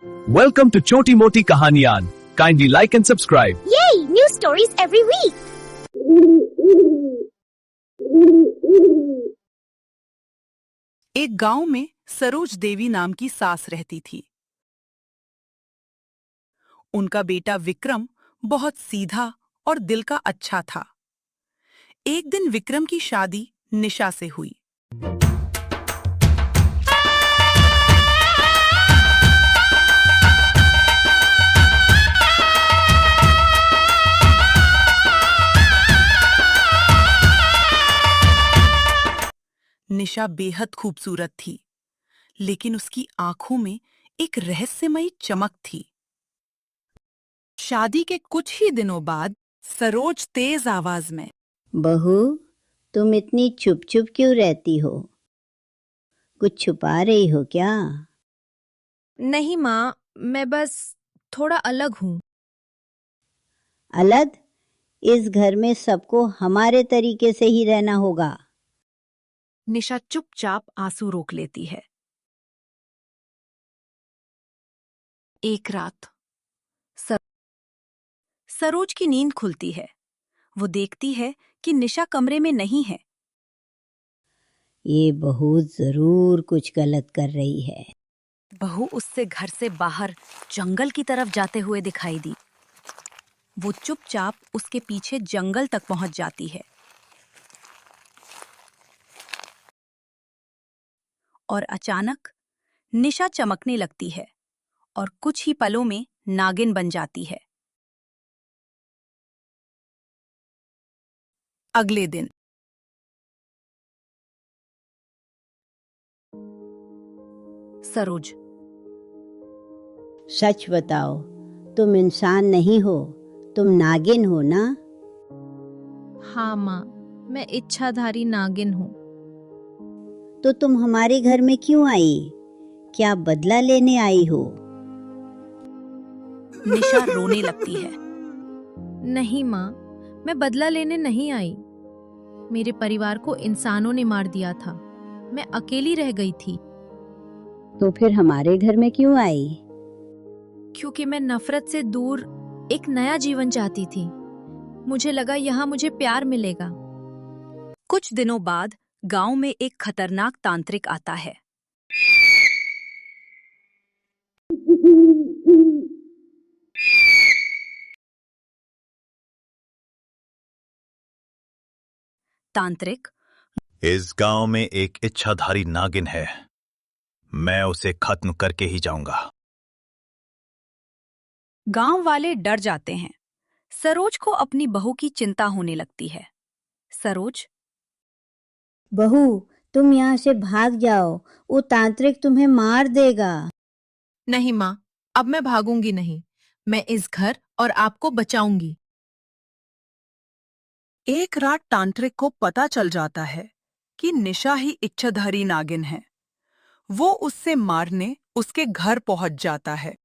Welcome to Choti Moti Kahaniyan. Kindly like and subscribe. Yay! New stories every week! एक गांव में सरोज देवी नाम की सास रहती थी। उनका बेटा विक्रम बहुत सीधा और दिल का अच्छा था। एक दिन विक्रम की शादी निशा से हुई। निशा बेहद खूबसूरत थी, लेकिन उसकी आंखों में एक रहस्यमयी चमक थी। शादी के कुछ ही दिनों बाद सरोज तेज आवाज में, बहू, तुम इतनी चुप चुप क्यों रहती हो? कुछ छुपा रही हो क्या? नहीं माँ, मैं बस थोड़ा अलग हूँ। अलग? इस घर में सबको हमारे तरीके से ही रहना होगा। निशा चुपचाप आंसू रोक लेती है। एक रात सरोज की नींद खुलती है। वो देखती है कि निशा कमरे में नहीं है। ये बहू जरूर कुछ गलत कर रही है। बहू उससे घर से बाहर जंगल की तरफ जाते हुए दिखाई दी। वो चुपचाप उसके पीछे जंगल तक पहुंच जाती है और अचानक निशा चमकने लगती है और कुछ ही पलों में नागिन बन जाती है। अगले दिन सरोज, सच बताओ, तुम इंसान नहीं हो, तुम नागिन हो ना? हाँ माँ, मैं इच्छाधारी नागिन हूँ। तो तुम हमारे घर में क्यों आई? क्या बदला लेने आई हो? निशा रोने लगती है। नहीं माँ, मैं बदला लेने नहीं आई। मेरे परिवार को इंसानों ने मार दिया था। मैं अकेली रह गई थी। तो फिर हमारे घर में क्यों आई? क्योंकि मैं नफरत से दूर एक नया जीवन चाहती थी। मुझे लगा यहाँ मुझे प्यार मिलेगा। कुछ दिनों बाद गांव में एक खतरनाक तांत्रिक आता है। तांत्रिक, इस गांव में एक इच्छाधारी नागिन है। मैं उसे खत्म करके ही जाऊंगा। गांव वाले डर जाते हैं। सरोज को अपनी बहू की चिंता होने लगती है। सरोज, बहू, तुम यहाँ से भाग जाओ, वो तांत्रिक तुम्हें मार देगा। नहीं माँ, अब मैं भागूंगी नहीं। मैं इस घर और आपको बचाऊंगी। एक रात तांत्रिक को पता चल जाता है कि निशा ही इच्छाधारी नागिन है। वो उससे मारने उसके घर पहुंच जाता है।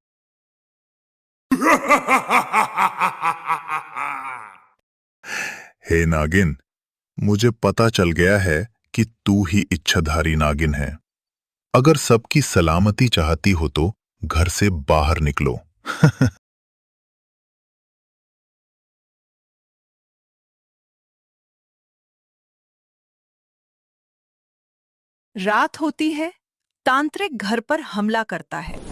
हे नागिन, मुझे पता चल गया है कि तू ही इच्छाधारी नागिन है। अगर सबकी सलामती चाहती हो तो घर से बाहर निकलो। रात होती है। तांत्रिक घर पर हमला करता है।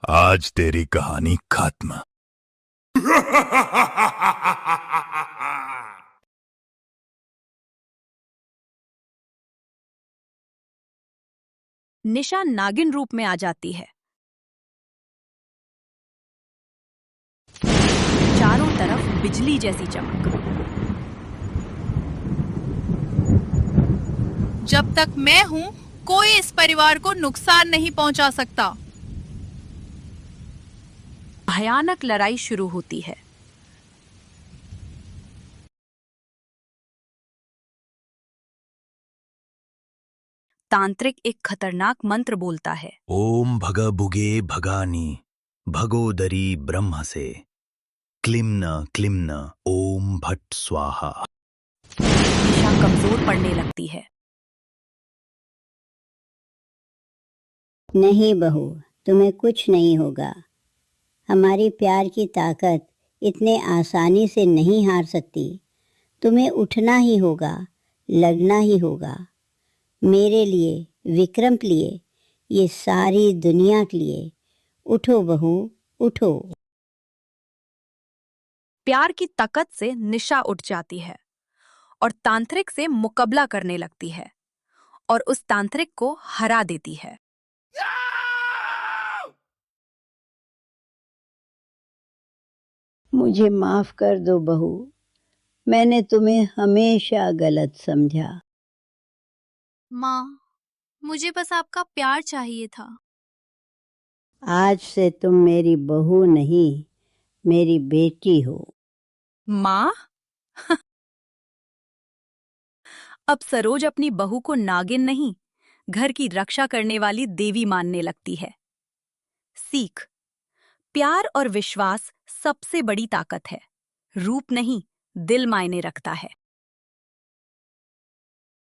आज तेरी कहानी खत्म। निशा नागिन रूप में आ जाती है। चारों तरफ बिजली जैसी चमक। जब तक मैं हूँ, कोई इस परिवार को नुकसान नहीं पहुंचा सकता। भयानक लड़ाई शुरू होती है। तांत्रिक एक खतरनाक मंत्र बोलता है। ओम भग बुगे भगानी भगोदरी ब्रह्म से। क्लिम्न क्लिम्न ओम भट्ट स्वाहा। निशा कमजोर पड़ने लगती है। नहीं बहू, तुम्हें कुछ नहीं होगा। हमारी प्यार की ताकत इतने आसानी से नहीं हार सकती। तुम्हें उठना ही होगा, लड़ना ही होगा। मेरे लिए, विक्रम के लिए, ये सारी दुनिया के लिए। उठो बहू, उठो। प्यार की ताकत से निशा उठ जाती है और तांत्रिक से मुकाबला करने लगती है और उस तांत्रिक को हरा देती है। मुझे माफ कर दो बहू, मैंने तुम्हें हमेशा गलत समझा। माँ, मुझे बस आपका प्यार चाहिए था। आज से तुम मेरी बहू नहीं, मेरी बेटी हो। माँ? अब सरोज अपनी बहू को नागिन नहीं, घर की रक्षा करने वाली देवी मानने लगती है। सीख: प्यार और विश्वास सबसे बड़ी ताकत है। रूप नहीं, दिल मायने रखता है।